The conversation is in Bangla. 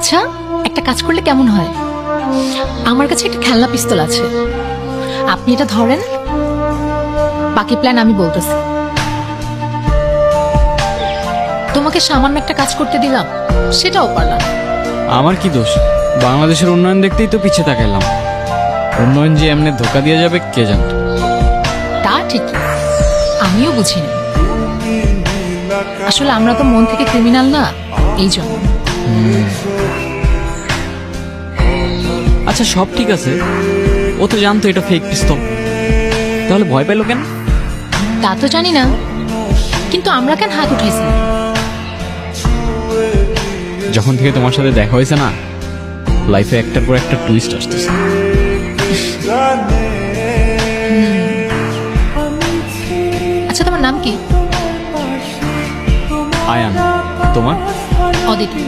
আচ্ছা, একটা কাজ করলে কেমন হয়? আমার কাছে একটা খেলনা পিস্তল আছে, আপনি এটা ধরেন, বাকি প্ল্যান আমি বলতেছি। তোমাকে সামান্য একটা কাজ করতে দিলাম, সেটাও পারলাম। আমার কি দোষ? বাংলাদেশের উন্নয়ন দেখতেই তো পিছিয়ে তাকাইলাম। উন্নয়ন যে এমনি ধোকা দিয়ে যাবে কে জানত। তা ঠিকই, আমিও বুঝিনি। আসলে আমরা তো মন থেকে ক্রিমিনাল না, এই জন্য। আচ্ছা সব ঠিক আছে, ও তো জানতো এটা ফেক পিস্তল, তাহলে ভয় পেলো কেন? তা তো জানি না, কিন্তু আমরা কেন হাত উঠাইছি? যখন থেকে তোমার সাথে দেখা হয়েছে না, লাইফে একটার পর একটা টুইস্ট আসতেছে। আচ্ছা, তোমার নাম কি? আয়ান, তোমার? অদিতি।